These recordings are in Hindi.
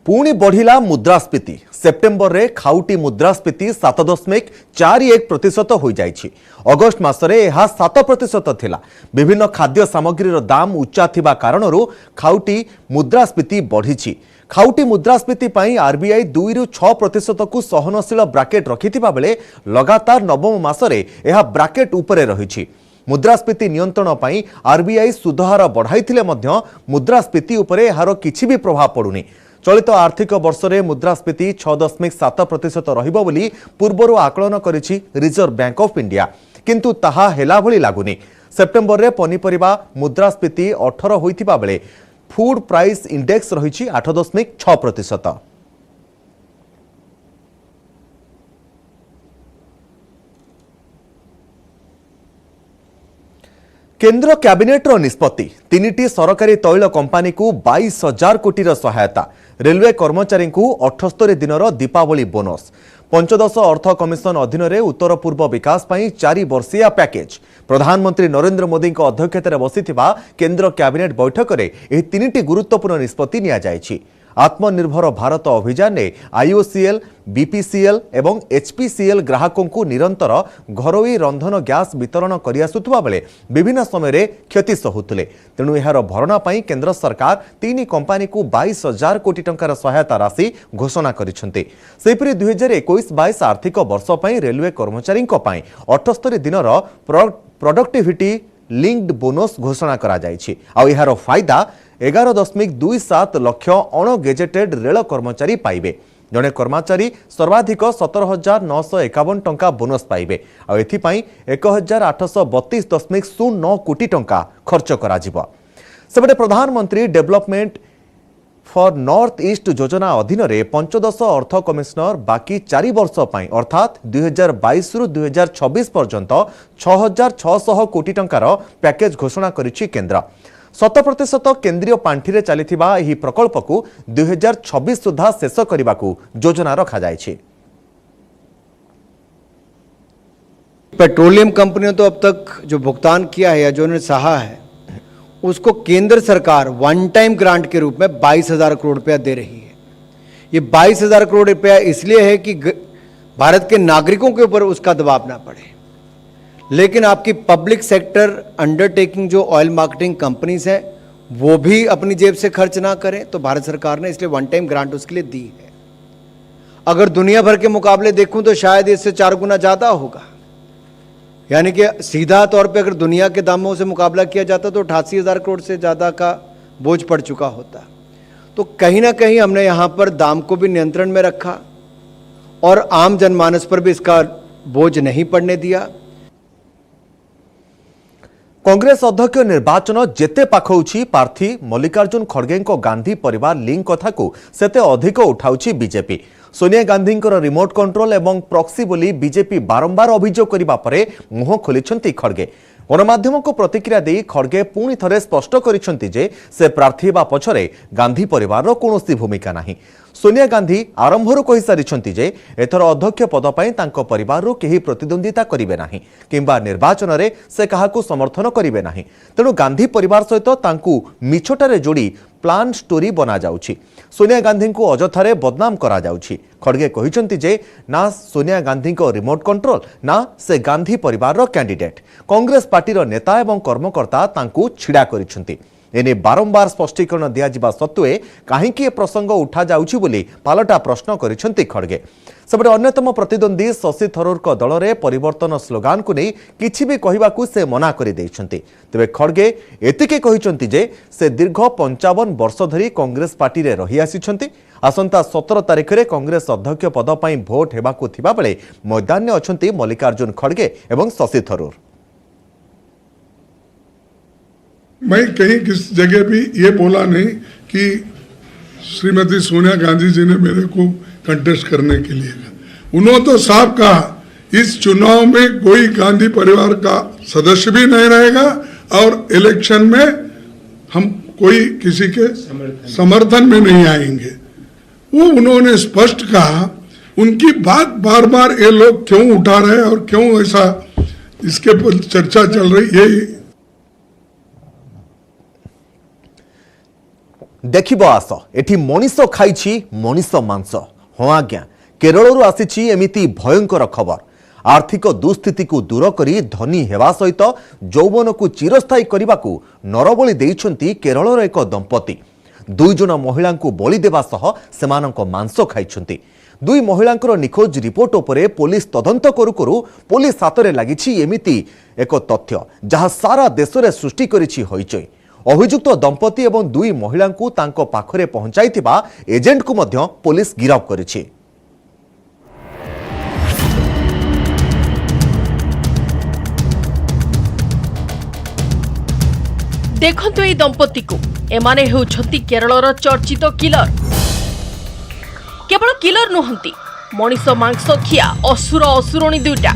पुणी बढ़िला मुद्रास्फीति सेप्टेम्बर रे खाउटी मुद्रास्फीति 7.41% हो जाइछि। अगस्त मासरे यह 7% थिला। विभिन्न खाद्य सामग्रीर दाम उच्चा थिबा कारणरू खाउटी मुद्रास्फीति बढ़िछि। खाउटी मुद्रास्फीति पई आरबीआई 2 ରୁ 6% को सहनशील ब्राकेट रखिथिबा बेले लगातार नवम मासरे यह ब्राकेट उपरे रहिछि। मुद्रास्फीति नियंत्रण पई आरबीआई सुधहार बढ़ाइथिले मध्य मुद्रास्फीति उपरे एहार किछि भी प्रभाव पडुनी। चलित आर्थिक वर्ष में मुद्रास्फीति 6.7% रहिबो बोली पूर्वरु आकलन करिछि रिजर्व बैंक ऑफ इंडिया, किंतु ताहा हेला भली लागुनी। सेप्टेम्बर रे पनीपरिबा मुद्रास्फीति 18 होइथिबा बेले फूड प्राइस इंडेक्स रहिछि 8.6%। केंद्र कैबिनेटर निष्पत्ति 3टी सरकारी तैल कंपानी को 22,000 कोटी सहायता, रेलवे कर्मचारी को 78 दिनर दीपावली बोनस, पंचदश अर्थ कमिशन अधीन रे उत्तर पूर्व विकास पई 4 वर्षिया पैकेज। प्रधानमंत्री नरेंद्र मोदी अध्यक्षतार बसिथिबा केंद्र कैबिनेट बैठक में यह 3टी गुरुत्वपूर्ण निष्पत्ति निया जायछि। आत्मनिर्भर भारत अभियान ने आईओसीएल, बीपीसीएल एवं एचपीसीएल ग्राहकों को निरंतर घरोई रंधन गैस वितरण करियासुथुबा बेले विभिन्न समय रे क्षति सहुतले। तेणु यार भरणा पई केंद्र सरकार 3 कंपानी को 22,000 कोटी टंकार सहायता राशि घोषणा करिसेंते। सेहिपरि 2021-22 आर्थिक वर्ष पई रेलवे कर्मचारी 78 दिनर प्रोडक्टिविटी लिंक्ड बोनस घोषणा करा जायछि। आ यार फायदा 11.27 लक्ष अणगेजेटेड रेल कर्मचारी पाइबे। जड़े कर्मचारी सर्वाधिक 17,951 टंका बोनस पाइबे। आ एथिपाई 1,832.09 कोटी टंका खर्च करा जिवो। सेबटे प्रधानमंत्री डेवलपमेंट फॉर नॉर्थ ईस्ट योजना अधीन रे पंचदश अर्थ कमिशनर बाकी 4 वर्ष पाई अर्थात 2022 रु 2026 पर्यंत 6,600 कोटी टंकार पैकेज घोषणा करिछि केंद्र। 100% केंद्रीय पांठि रे चलिथिबा एही प्रकल्प को 2026 सुधा शेष करने को योजना रखा जायछि। पेट्रोलियम कंपनियों तो अब तक जो भुगतान किया है या जो उन्होंने सहा है उसको केंद्र सरकार वन टाइम ग्रांट के रूप में 22,000 करोड़ रुपया दे रही है। ये 22,000 करोड़ रुपया इसलिए है कि भारत के नागरिकों के ऊपर उसका दबाव ना पड़े, लेकिन आपकी पब्लिक सेक्टर अंडरटेकिंग जो ऑयल मार्केटिंग कंपनीज हैं वो भी अपनी जेब से खर्च ना करें, तो भारत सरकार ने इसलिए वन टाइम ग्रांट उसके लिए दी है। अगर दुनिया भर के मुकाबले देखूं तो शायद इससे 4 गुना ज़्यादा होगा। यानी कि सीधा तौर पे अगर दुनिया के दामों से मुकाबला किया जाता तो 88,000 करोड़ से ज़्यादा का बोझ पड़ चुका होता। तो कहीं ना कहीं हमने यहाँ पर दाम को भी नियंत्रण में रखा और आम जनमानस पर भी इसका बोझ नहीं पड़ने दिया। कांग्रेस अध्यक्ष निर्वाचन जेते पाखौछि प्रार्थी मल्लिकार्जुन खड़गे गांधी परिवार लिंक कथा को सेते अधिक उठाउछि BJP. Sonia Gandhi remote control एवं प्रॉक्सी बोली बीजेपी बारंबार अभियोग करबा परे मुह खोलिछंती खड़गे। गणमाध्यम को प्रतिक्रिया दे खड़गे पुणी थरे स्पष्ट करिछंती जे से प्रार्थी बा पछरे गांधी परिवार कोनोसी भूमिका नाही। सोनिया गांधी आरंभरू कहि सारिछंती जे एथर अध्यक्ष पद पई तांको परिवाररू केही प्रतिद्वंदिता करिवे नाही किंबा निर्वाचन रे से काहाकू समर्थन करिवे नाही। तेणु गांधी परिवार सहित तांकू मिछोटारे जोड़ी प्लान स्टोरी बना जाउछि। सोनिया गांधी को अजथारे बदनाम करा जाउछि। खड़गे कहिछंती जे ना सोनिया गांधी को रिमोट कंट्रोल ना से गांधी परिवार कैंडिडेट। कांग्रेस पार्टीर नेता एवं कर्मकर्ता तांकू छिड़ा करिछंती। एने बारंबार स्पष्टीकरण दिया जिबा सत्वे काहेकि ए प्रसंग उठा जाउछि बोली पालटा प्रश्न करिछंती खड़गे। सबरे अन्यतम प्रतिद्वंदी शशि थरूर दल रे परिवर्तन स्लोगान को नहीं किछि भी कहिबाकू से मना करि दैछंती। तेबे खड़गे एतिके कहिछंती जे से दीर्घ 55 वर्ष धरी कांग्रेस पार्टी रे रही आसिछंती। आसंता 17 तारिख रे कांग्रेस अध्यक्ष पद पई भोट हेबाकू थिबा बेले मैदान में अछंती मल्लिकार्जुन खड़गे एवं शशि थरूर। मैं कहीं किस जगह भी ये बोला नहीं कि श्रीमती सोनिया गांधी जी ने मेरे को कंटेस्ट करने के लिए कहा। उन्होंने तो साफ कहा इस चुनाव में कोई गांधी परिवार का सदस्य भी नहीं रहेगा और इलेक्शन में हम कोई किसी के समर्थन में नहीं आएंगे। वो उन्होंने स्पष्ट कहा। उनकी बात बार बार ये लोग क्यों उठा रहे हैं और क्यों ऐसा इसके पर चर्चा चल रही है। देखिब आस एठी मनीष खाइछि मनीष मांस। हाँ आज्ञा, केरल आसी एमिति भयंकर खबर। आर्थिक दुस्थिति को दूर करी धनी हेवा सहित यौवन को चिरस्थायी करने को नरबली देइछंती केरलर एक दंपति। दुई जन महिला बलि देवा सह सेमानक मांस खाइछंती। दुई महिलांकर निखोज रिपोर्ट उपरे पुलिस तदंत करू करू पुलिस हाथ लगी एमिति एक तथ्य जहाँ सारा देश में सृष्टि करिछि हईचई। अभियुक्त दंपति एवं दुई महिला तांको पाखरे पहुंचाइथिबा एजेंट को मध्य पुलिस गिरफ्त करिछि। देखंतु ए दंपति को एमाने हेउछंती केरलर चर्चित किलर। केवल किलर नुहंती, मनीष मांस खिया असुर असुरणी दुईटा।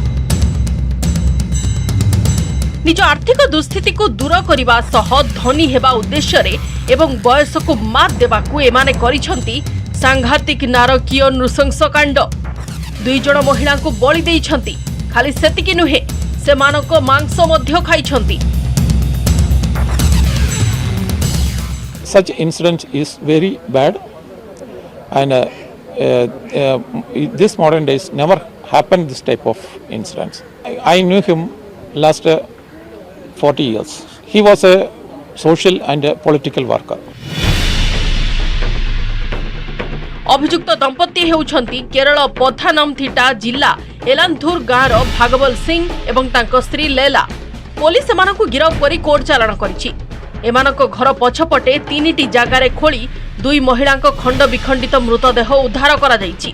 निज आर्थिक दुस्थिति को दूर करने सह धनी हेबा उद्देश्य रे एवं बयस को मात देवाकू एमाने करिछंती सांघातिक नारकीय नृशंस कांड। दुई जन महिला को बलि देइछंती। खाली सेतिकी नुहे, सेमानक मांस मध्य खाइछंती। Such incident is very bad, and this modern days never happened this type of incidents. I knew him last 40 years. He was a social and a political worker. अभियुक्त दंपति हेउछंती केरल पथानमथिट्टा जिला एलांथुर गाँवर भागवल सिंह एवं तांको स्त्री लैला। पुलिस एमानकु गिरफ्त करी कोर्ट चालाण करिछि। एमानक घर पछपटे 3टी जागारे खोली दुई महिलांक खंड विखंडित मृतदेह उद्धार करा जाइछि।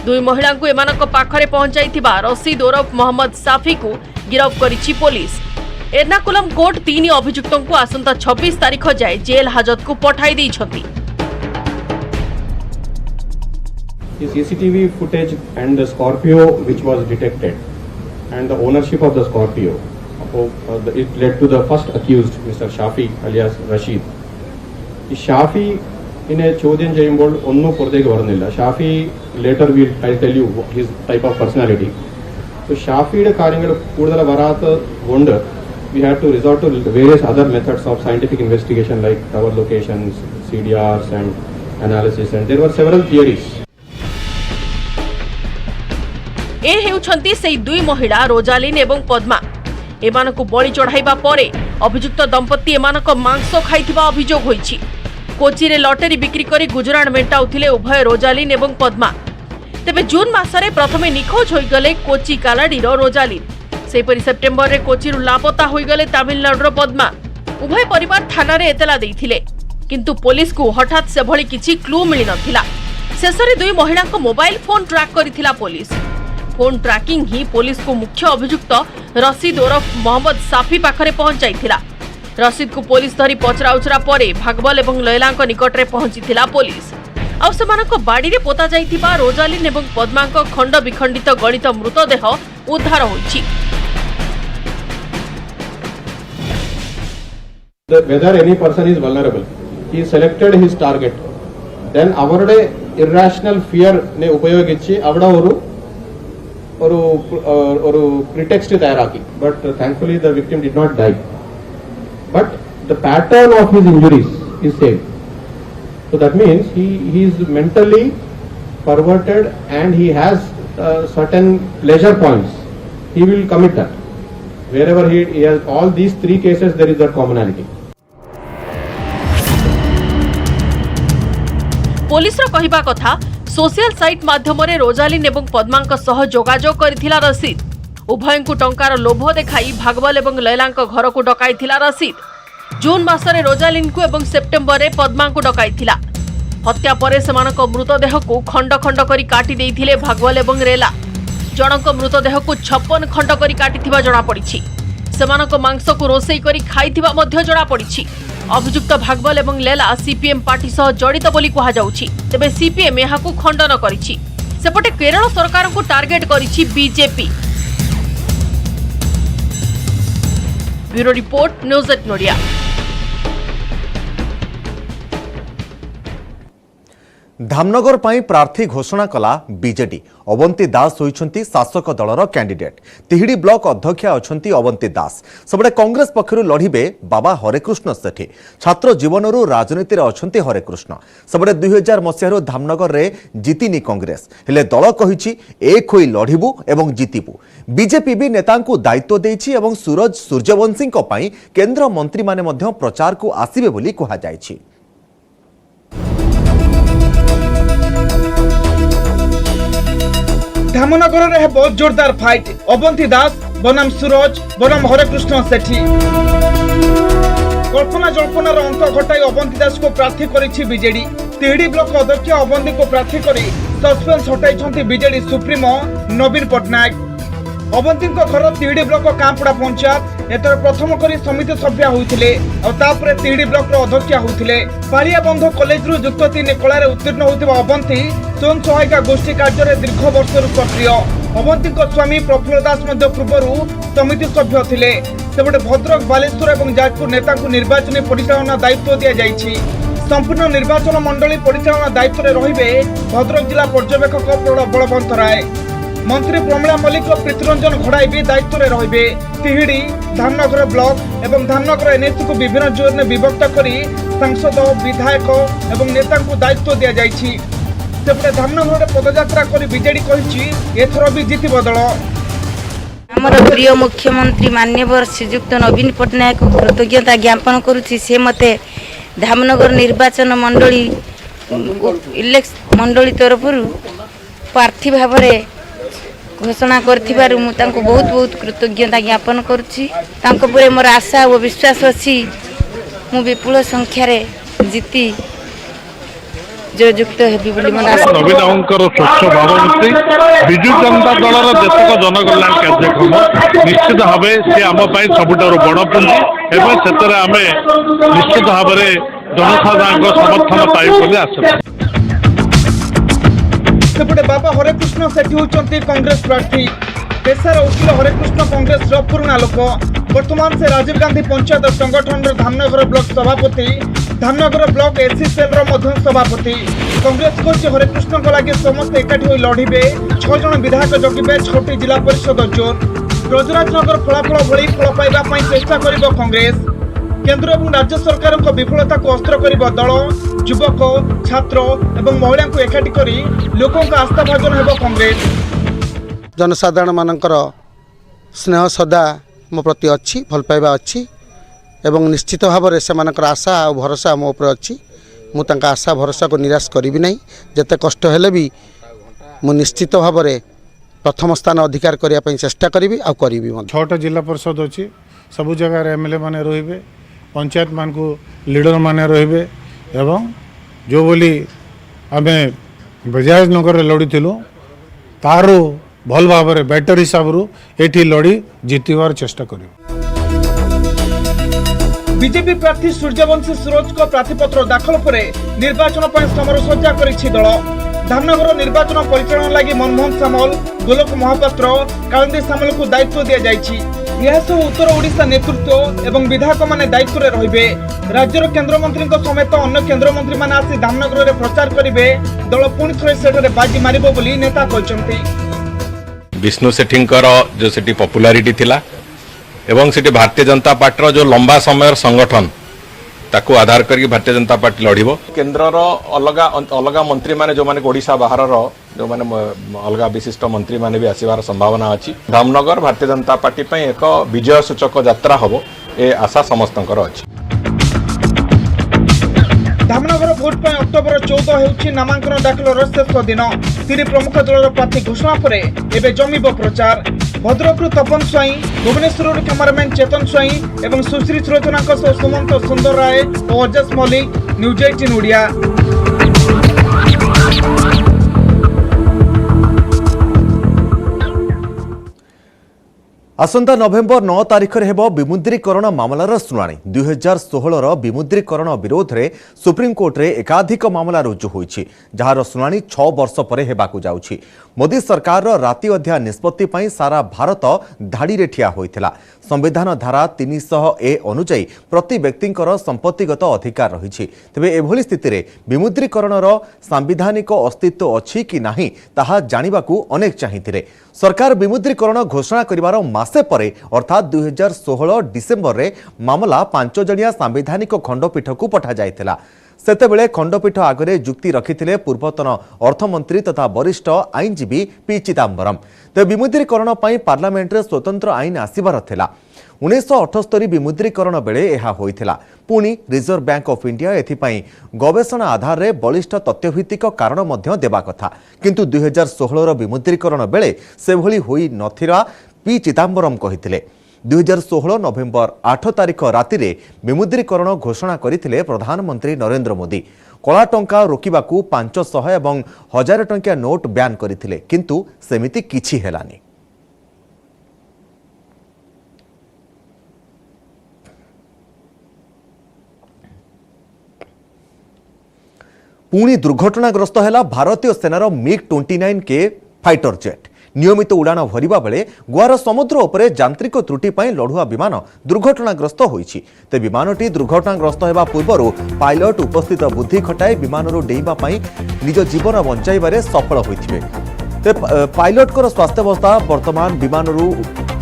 दुई महिलांकु एमानक पाखरे पहुंचाइथिबा रशीद ओरफ मोहम्मद साफी को गिरफ्त करिछि पुलिस। एर्नाकुलम कोर्ट 3 अभियुक्तंकु आसंता 26 तारिख जाए जेल हाजत को पठाई दैछंती। The CCTV footage and the Scorpio which was detected and the ownership of the Scorpio, it led to the first accused, Mr. Shafi alias Rashid. The Shafi in a ചോദ്യം ചെയ്യുമ്പോൾ ഒന്നും പുറത്തേക്ക് വരുന്നില്ല. Shafi later I'll tell you his type of personality. So ഷാഫിയുടെ കാര്യങ്ങൾ കൂടുതൽ വരാത്ത കൊണ്ട് we had to resort to various other methods of scientific investigation like tower locations, CDRs and analysis, and there were several theories. ए हेउछंती सेई दुई महिला रोजालिन एवं पद्मा। एमानकु बलि चढ़ाइबा परे अभियुक्त दंपति एमानक मांस खाइथिबा अभियोग होइछि। कोची रे लॉटरी बिक्री करी गुजराण मेंटाउथिले उभय रोजालिन एवं पद्मा। तेबे जून मासरे प्रथमे निखोज होइगले कोची कालाडीर रोजालिन। सेपरि सेप्टेम्बर रे कोचीरु लापता होइगले तामिलनाडुर पद्मा। उभय परिवार थाना रे एतला देइथिले, किंतु पुलिस को हठात से भली किछि क्लू मिलि नथिला। शेषरे दुई महिला को मोबाइल फोन ट्रैक करिथिला पुलिस। फोन ट्रैकिंग ही पुलिस को मुख्य अभियुक्त रशीद ओरफ मोहम्मद साफी पाखरे पहुंचाइथिला। रशीद को पुलिस धरी पचराउचरा परे भागवल एवं लैलांक निकट रे पहुंचीथिला पुलिस। आ सेमानक बाड़ी रे पोता जाइथिबा रोजालिन एवं पद्मांक खंड विखंडित गणित मृतदेह उद्धार होइछि। Whether any person is vulnerable, he selected his target. Then avരുടെ irrational fear ne ഉപയോഗിച്ച് അവിടെ ഒരു pretext തയ്യാറാക്കി. But thankfully the victim did not die. But the pattern of his injuries is same. So that means he is mentally perverted and he has certain pleasure points. He will commit that. Wherever he has all these 3 cases, there is that commonality. Police रो कहिबा कथा सोशल साइट माध्यम रे रोजालिन एवं पद्मांक सह जोगाजोग करिथिला रशीद। उभयंकु टंकार लोभ देखाई भागवल एवं लैलांक घर को डकाइथिला रशीद। जून मासरे रोजालिन को एवं सेप्टेम्बर रे पद्मांक डकाइथिला। हत्या परे सेमानक मृतदेह को खंड खंड करी काटी देइथिले भागवल एवं रेला। जनक मृतदेह को 56 खंड करी काटिथिबा जणा पड़िछि। सेमानक मांस को रोसई करी खाइथिबा मध्य जणा पड़िछि। अभियुक्त भागवल एवं लेला सीपीएम पार्टी सह जड़ित बोली कहा जाउछि। तेबे सीपीएम एहाकु खंडन करिछि। सेपटे केरल सरकार को टार्गेट करिछि बीजेपी। ब्यूरो रिपोर्ट, न्यूज 8 नोडिया। धामनगर पर प्रार्थी घोषणा कला बीजेडी अवंती दास होइछंती शासक दलर कैंडिडेट तिहिडी ब्लॉक अध्यक्ष अछंती अवंती दास सबडे कांग्रेस पक्षरु लढिबे बाबा हरेकृष्ण सेठी छात्र जीवनरु राजनीति रे अछंती हरेकृष्ण सबडे 2000 मसियारु धामनगर रे जीतिनी कांग्रेस हेले दल कहिछि एक होई लढिबु एवं जीतिबु बीजेपी भी नेतांकु दायित्व देछि एवं सूरज सूर्यवंशी को पई केंद्र मंत्री माने मध्य प्रचार को आसीबे बोली कहा जायछि। धामनगर में बहुत जोरदार फाइट अवंती दास बनाम सूरज बनाम हरेकृष्ण सेठी कल्पना जल्पनार अंत घटाई अवंती दास को प्रार्थी करिछि बीजेडी तिहिडी ब्लॉक अध्यक्ष अवंती को प्रार्थी करी सस्पेंस हटाई बीजेडी सुप्रीमो नवीन पट्टनायक अवंती घर तिहिडी ब्लॉक कांपड़ा पंचायत एतर प्रथम करी समिति सभ्य होइथिले और तापरे तिहिडी ब्लॉक रो अध्यक्ष होइथिले पालिया बंध कॉलेज रु युक्त 3 कलारे उत्तीर्ण होइथिबा अवंती स्वयं सहायिका गोष्ठी कार्य रे दीर्घ वर्षर सक्रिय अवंती को स्वामी प्रफुल्ल दास मध्य पूर्वरु समिति सभ्य थिले सेबडे भद्रक बालेश्वर एवं जाजपुर नेता को निर्वाचन परिचालना दायित्व दिया जायछि संपूर्ण निर्वाचन मंडली परिचालना दायित्व रे रहिबे भद्रक जिला पर्यवेक्षक प्रौढ़ बलवंत राय मंत्री प्रमिला मल्लिक और पृथ्वीरंजन घड़ाई भी दायित्व रे रहिबे तिहिडी धामनगर ब्लॉक एवं धामनगर एनएससी को विभिन्न जोन में विभक्त करी सांसद विधायक एवं नेता को दायित्व दिया जायछि सेपटे धामनगर पदयात्रा करी बीजेडी कहिछि एथरो भी जीति बदल आमर प्रिय मुख्यमंत्री माननीय श्रीजुक्त नवीन पट्टनायक को कृतज्ञता ज्ञापन करुछि से मते धामनगर निर्वाचन मंडली इलेक्शन मंडली तरफ प्रार्थी भाव घोषणा कर बहुत बहुत कृतज्ञता ज्ञापन करुछि तांको पुरे मोर आशा और विश्वास अछि मु विपुल संख्यार जीति जो युक्त हेबी बोली मोर आशा नवीन स्वच्छ भावमूर्ति विजु जनता दलर देशक जनकल्याण कार्यक्रम निश्चित भाव सी आम सबुठार बड़ पुंजी एवं से आम निश्चित भाव जनसाधारण समर्थन पाइब आस सेपटे बाबा हरेकृष्ण सेठी होचंती कांग्रेस प्रार्थी पेशार वकील हरेकृष्ण कांग्रेस पुराणा लोक वर्तमान से राजीव गांधी पंचायत संगठन धामनगर ब्लॉक सभापति धामनगर ब्लॉक एससी सेल सभापति कांग्रेस कौच हरेकृष्ण लगे समस्त एकाठी हो लड़े 6 जन विधायक जगिबे 6टी जिला परिषद जोन ब्रजराजनगर फलाफल भली फल पाइबा चेष्टा करिबो कांग्रेस केंद्र और राज्य सरकार विफलता को अस्त्र करिबो दल युवक छात्र एवं महिला को एकाठी करी लोकों का आस्था भाजन हेबो कांग्रेस जनसाधारण मानकर स्नेह सदा मो प्रति अच्छी भल पाइबा अच्छी एवं निश्चित भाव में से आशा और भरोसा मो उपर अच्छी मु तांका आशा भरोसा को निराश करी नहीं जते कष्ट हेले भी मु निश्चित भाव में प्रथम स्थान अधिकार करने चेष्टा करी आ करी 6टा जिला परिषद अच्छी सबु जगह एमएलए माने रहिबे पंचायत मान को लीडर माने रहिबे एवं जो बोली आमे बजाजनगर लड़ीलु तारो भल भाव में बेटर हिसाब रू एठी लड़ी जीतवार चेष्टा करूँ। बीजेपी प्रार्थी सूर्यवंशी सूरज को प्रार्थीपत्र दाखल पर निर्वाचन पर समर सज्जा करिछि दल धामनगर निर्वाचन परिचालन लगी मनमोहन सामल गोलोक महापात्र कालिंदी सामल को दायित्व दिया जायछि यह उत्तर ओडिशा नेतृत्व एवं विधायक माने दायित्व रे रहिबे राज्यर केंद्र मंत्री समेत अन्य केंद्र मंत्री माने आसी धामनगर रे प्रचार करिबे दल पुणी थरे सेठरे बाजी मारिबो बोली नेता कहचंती विष्णु सेठींकर जो सेठी पॉपुलैरिटी थिला एवं सेठी भारतीय जनता पार्टी जो लंबा समय संगठन ताकू आधार करके भारतीय जनता पार्टी लड़िबो केंद्र अलगा अलगा मंत्री माने जो माने ओडिशा बाहर जो माने अलगा विशिष्ट मंत्री माने भी आसीबार संभावना अछि धामनगर भारतीय जनता पार्टी पई एक विजय सूचक यात्रा हबो ए आशा समस्तंकर अछि धामनगर भोट पर अक्टोबर 14 हेउछि नामांकन दाखलर शेष दिन 3 प्रमुख दलर प्रार्थी घोषणा पर एबे जमिबो प्रचार भद्रकरू तपन स्वाई भुवनेश्वर कैमरामैन चेतन स्वाई एवं सुश्री सुलोचना सुमंत सुंदर राय और अजस मल्लिक न्यूज 18 ओडिया। आसंता नवेम्बर 9 तारिख में हेब विमुद्रीकरण मामलार शुणाणी 2016 विमुद्रीकरण विरोध में सुप्रीमकोर्ट रे एकाधिक मामला रुजु होईछि जार शुणाणी 6 वर्ष पर हेबाकु जाउछि। मोदी सरकार राति अध्या निष्पत्ति पई सारा भारत धाड़ी रे ठिया होइथिला। संविधान धारा 300A अनुଯାयी प्रति व्यक्तिंकर संपत्तिगत अधिकार रहिछि। तेबे एभली स्थिति रे विमुद्रीकरणर सांविधानिक अस्तित्व अछि कि नाही ताहा जानिबाकू अनेक चाहिथिले। सरकार विमुद्रीकरण घोषणा करिवार मासे परे अर्थात 2016 डिसेम्बर रे मामला 5 जणिया सांविधानिक खंडपीठ को पठा जाइथिला। सेतेबेले खंडपीठ आगरे जुक्ति रखिथिले पूर्वतन अर्थमंत्री तथा वरिष्ठ आईनजीवी पी चिदंबरम। ते विमुद्रीकरण पई पार्लियामेंट रे स्वतंत्र आईन आसीबार थिला। 1978 विमुद्रीकरण बेले यह होइथिला। पुणी रिजर्व बैंक ऑफ इंडिया एथिपाई गवेषणा आधार रे बलिष्ठ तथ्यभित्तिक कारण मध्य देबा कथा, किंतु 2016 विमुद्रीकरण बेले सेभली होई नथिरा पी चिदंबरम कहिथिले। 2016 नवेम्बर 8 तारिख राति रे विमुद्रीकरण घोषणा करथिले प्रधानमंत्री नरेंद्र मोदी। कला टंका रोकिबाकू 500 एवं 1000 टंकिया नोट ब्यान करथिले, किंतु सेमिति किछि हेलानी। पुणी दुर्घटनाग्रस्त है भारतीय सेनार MiG-29K फाइटर जेट। नियमित उड़ान भरिबा बेले गोवार समुद्र उपरे यांत्रिक त्रुटि पई लढुआ विमान दुर्घटनाग्रस्त होईछि। ते विमानटी दुर्घटनाग्रस्त हेबा पूर्वरु पायलट उपस्थित बुद्धि खटाई विमानरु डेइबा पई निज जीवन बंचाइबारे सफल होइथिबे। ते पायलटकर स्वास्थ्यावस्था वर्तमान विमानरु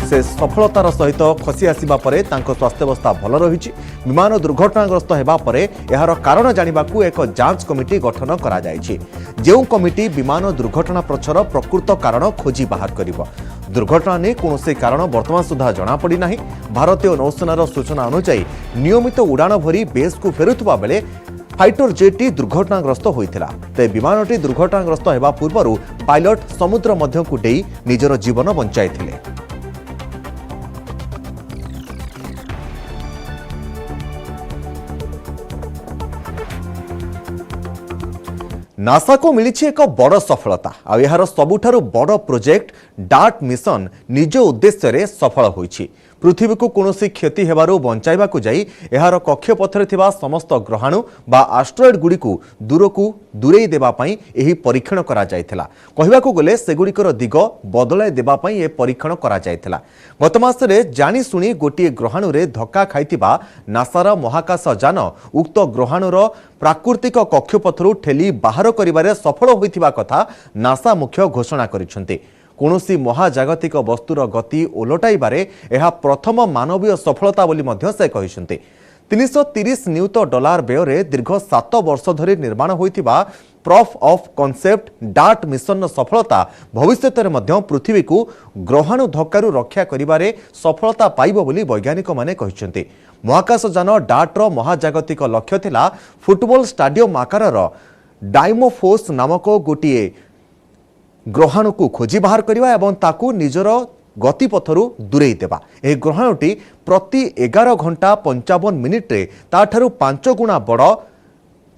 से सफलतार सहित खसी आसिबा परे तांको स्वास्थ्यावस्था भल रहिछि। विमान दुर्घटनाग्रस्त हेबा परे एहार कारण जानिबाकू एक जांच कमिटी गठन करा जायछि। जेउ कमिटी विमान दुर्घटना पछर प्रकृत कारण खोजी बाहर करिवो। दुर्घटना ने कोनोसी कारण वर्तमान सुधा जना पड़ी नाही। भारतीय नौसेनार सूचना अनुसार नियमित उड़ान भरी बेस को फेरुथबा बेले फाइटर जेटटी दुर्घटनाग्रस्त होइथिला। ते विमानटी दुर्घटनाग्रस्त हेबा पूर्वरु पायलट समुद्र मध्यकू डेई निजर जीवन बंचाइथिले। नासा को मिली एक बड़ सफलता। आर सबुठारु बड़ प्रोजेक्ट डार्ट मिशन निज उद्देश्य रे सफल होईछि। पृथ्वी को कोनोसी क्षति हेबारु बंचाइबाकू जाई एहार कक्षपथरे थिबा समस्त ग्रहाणु बा एस्ट्रॉइड गुड़िकू दूरकू दूरेई देबा पई एही परीक्षण करा जायथिला। कहिबाकू गले सेगुड़िकर दिग बदलाई देबा पई ए परीक्षण करा जायथिला। गत मासरे जानी सुनी गोटिए ग्रहाणु रे धक्का खाइथिबा नासार महाकाश यान उक्त ग्रहाणुर प्राकृतिक कक्षपथरु ठेली बाहर करिबारे सफल होइथिबा कथा नासा मुख्य घोषणा करिसंती। कोनोसी महाजागतिक वस्तुर गति ओलटाइबारे एहा प्रथम मानवीय सफलता बोली मध्य से कहिसंती। 330 नियुत डॉलर व्यय दीर्घ 7 वर्ष धरी निर्माण होइथिबा proof of concept DART mission सफलता भविष्य में पृथ्वी को ग्रहाणु धक्कारु रक्षा करिबारे सफलता पाइबो बोली वैज्ञानिक माने कहिसंती। महाकाशयान डार्टर महाजागतिक लक्ष्य थिला फुटबॉल स्टाडियम आकारर डाइमोफोस नामक गोटिए ग्रहाणु को खोजी बाहर करवा एवं ताकू निजर गतिपथरु दूरेई देबा। ए ग्रहाणुटी प्रति 11 घंटा 55 मिनिट रे ताठारु 5 गुणा बड़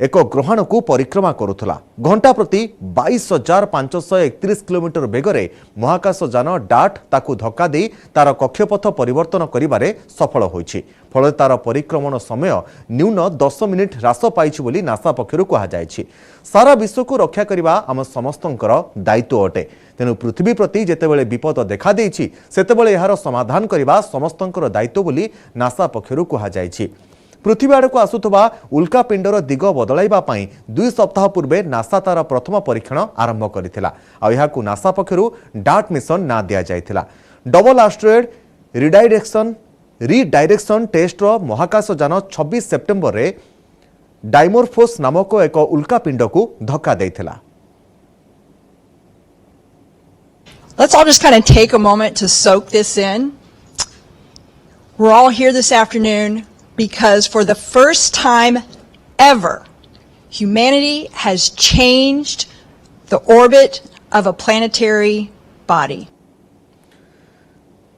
एक ग्रहाणु को परिक्रमा करुथला। घंटा प्रति 22,531 किलोमीटर बेगरे महाकाशयान डार्ट ताकू धक्का दे तार कक्षपथ परिवर्तन करिबारे सफल होईछि। फल तार परिक्रमण समय न्यून 10 मिनिट ह्रास पाइछि बोली नासा पक्षरु कहा जायछि। सारा विश्व को रक्षा करिबा आम समस्तंकर दायित्व अटे। तेणु पृथ्वी प्रति जेतेबेले विपद देखा देइछि सेतेबेले एहार समाधान करिबा समस्तंकर दायित्व बोली नासा पक्षरु कहा जायछि। पृथ्वी आड़ को आसुवा उल्कापिंडर दिग बदलाइबा पई 2 सप्ताह पूर्वे नासा तार प्रथम परीक्षण आरंभ करथिला। आ एहाकू नासा पक्षरु डार्ट मिशन ना दिया जायथिला। डबल एस्ट्रॉइड रीडायरेक्शन टेस्टर महाकाशयान 26 सेप्टेम्बर रे डाइमोफोस नामक एक उल्कापिंड को धक्का देथिला। Let's all just kind of take a moment to soak this in. We're all here this afternoon because for the first time ever, humanity has changed the orbit of a planetary body.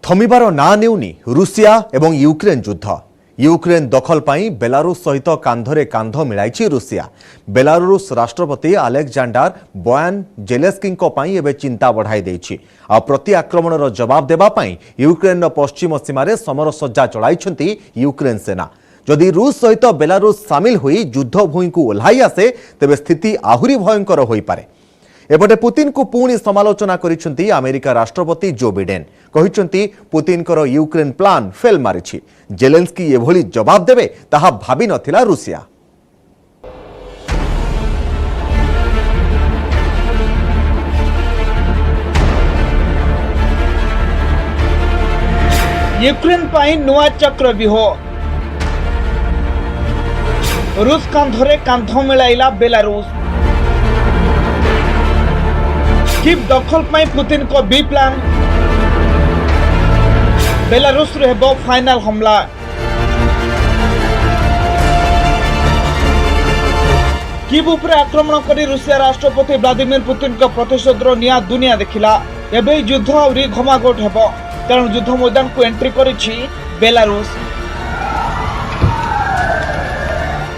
थमिबार ना नेउनी रूसिया एवं यूक्रेन युद्ध यूक्रेन दखल पाई बेलारूस सहित कांधरे कांध मिलाइछि रूसिया। बेलारूस राष्ट्रपति अलेक्जेंडर बयान जेलेस्कींको पाई एबे चिंता बढ़ाई देछि। आ प्रति आक्रमणर जवाब देबा पाई यूक्रेन पश्चिम सीमारे समर सज्जा चलाइछंती यूक्रेन सेना। जदि रूस सहित बेलारूस सामिल होई युद्ध भूमि को ओह्लाई आसे तेबे स्थिति आहुरी भयंकर होई पारे। एपटे पुतिन को पुणी समालोचना करिसेंती अमेरिका राष्ट्रपति जो बिडेन। कहिसेंती पुतिन कर यूक्रेन प्लान फेल मारिछि। जेलेंस्की एभली जवाब देबे ताहा भाबी नथिला रूसिया। यूक्रेन पाई नुआ चक्रव्यूह। रूस कांधरे कांध मिलाइला बेलारूस। कीव दखल पाई पुतिन को बी प्लान। बेलारूस रे हेबो फाइनल हमला। कीव उपरे आक्रमण करी रूसिया राष्ट्रपति व्लादिमीर पुतिन को प्रतिशोधर निया दुनिया देखिला। एबे युद्ध आउरी घमाघोट हेबो कारण युद्ध मैदान को एंट्री करिछि बेलारूस।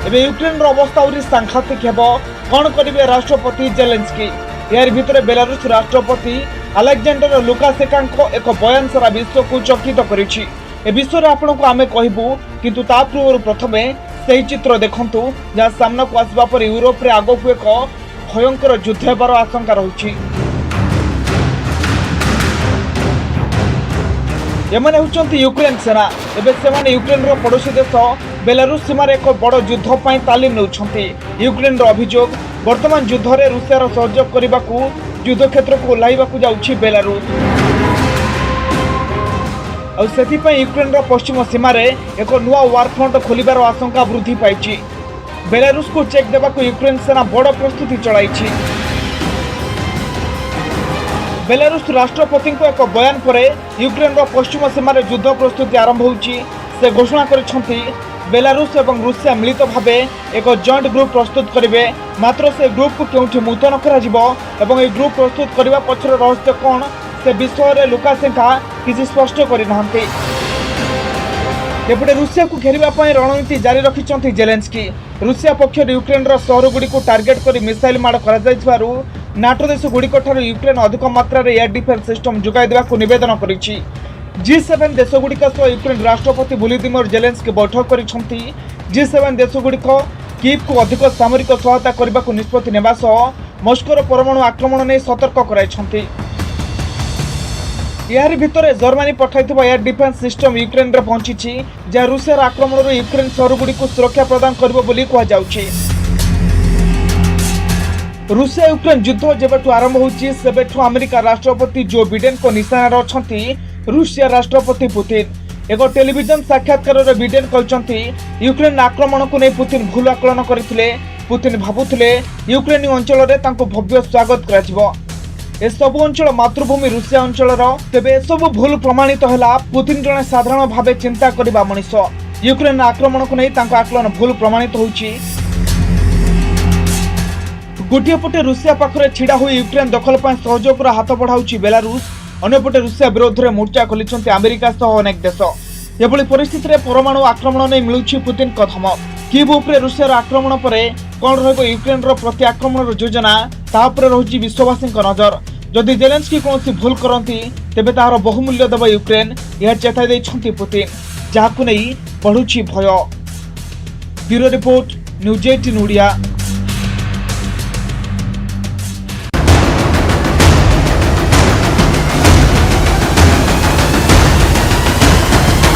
एबे यूक्रेन अवस्था आउरी सांघातिक हेबो कोन करिवे राष्ट्रपति जेलेंस्की। यार भितर बेलारूस राष्ट्रपति अलेक्जेंडर लुकाशेंको एक बयान सारा विश्व को चकित करिछि। ए विषय रे आपनको आमे कहिबु किंतु ता पूर्व प्रथमे सही चित्र देखंतु जहाँ सामना को आसबा पर यूरोप रे आगो को एक भयंकर युद्ध हेबार आशंका रहुछि। एमाने होचंती यूक्रेन सेना। एबे सेमाने यूक्रेन रो पड़ोसी देश बेलारूस सीमार एक बड़ युद्ध पाई तालीम नेउछंती। यूक्रेन रो अभियोग वर्तमान युद्ध रे रूसिया रो सहयोग करिबाकू युद्ध क्षेत्र को ओह्लाइबाकू जाउछि बेलारूस। और सेथि पई यूक्रेन रो पश्चिम सीमा रे एक नुआ वार फ्रंट खोलिबार आशंका वृद्धि पाइछि। बेलारूस को चेक देबाकू यूक्रेन सेना बड़ प्रस्तुति चलाइछि। बेलारूस राष्ट्रपति एक बयान पर यूक्रेन पश्चिम सीमार युद्ध प्रस्तुति आरंभ होउछि। से घोषणा करिसेंती बेलारूस एवं रूसिया मिलित भावे एक जॉइंट ग्रुप प्रस्तुत करेंगे। मात्र से ग्रुप को केउठी मुतन करा जिवो एवं ए ग्रुप प्रस्तुत करबा पछर रहस्य कोन से विषय रे लुकाशेंको किछि स्पष्ट करि नाहंती। एपटे रूसिया को घेरिबा पई रणनीति जारी रखिसेंती जेलेंस्की। रूसिया पक्षर यूक्रेन रो शहर गुडी को टार्गेट करी मिसाइल मार करा जायथिबारु नाटो देश गुडी ठारू यूक्रेन अधिक मात्रा रे एयर डिफेंस सिस्टम जुगाई देबाकू निवेदन करिछि। G7 देशगुड़िक सह यूक्रेन राष्ट्रपति वोलोदिमीर जेलेंस्की बैठक करिसेंती। G7 देशगुड़िक कीव को अधिक सामरिक सहायता करने को निष्पत्ति नेबा सह मस्कोर परमाणु आक्रमण नहीं सतर्क कराइछंती। यार भितर जर्मनी पठाइथिबा एयर डिफेंस सिस्टम यूक्रेन रे पहुंची जहाँ रूसिया आक्रमण रो यूक्रेन शहरगुड़ी को सुरक्षा प्रदान करिबो बोली कहा जाउछि। रूसिया यूक्रेन युद्ध जेबेठु आरंभ होछि सेबेठु अमेरिका राष्ट्रपति जो बिडेन को निशाना अछंती रूसिया राष्ट्रपति पुतिन। एक टेलीविजन साक्षात्कार बिडेन कहते यूक्रेन आक्रमण को नहीं पुतिन भूल आकलन करथिले। पुतिन भाबुथिले यूक्रेन अंचल रे तांको भव्य स्वागत कराजिवो। ए सब अंचल मातृभूमि रूसिया अंचल तेबे ए सब भूल प्रमाणित हैला। पुतिन जने साधारण भावे चिंता करबा मनिष। यूक्रेन आक्रमण को नहीं तांको आकलन भूल प्रमाणित होछि। गोटे पटे रूसिया पाखरे छिड़ा हुई यूक्रेन दखल पर सहयोग हाथ बढ़ाऊँ बेलारूस। अन्यपटे रूसिया विरोध में मोर्चा खोली अमेरिका सह अनेक देश। एभली परिस्थिति में परमाणु आक्रमण नहीं मिलूछि पुतिन को धमक। कीव उपरे रूसिया आक्रमण पर कौन रहिबो यूक्रेन प्रति आक्रमण योजना तापर रहुछि विश्ववासी नजर। जदि जेलेंस्की कौन भूल करती तेबे तार बहुमूल्य देव यूक्रेन यह चेताई देइछंती पुतिन जहाकु नहीं बढ़ुछि भय। Bureau report news 18 Odia.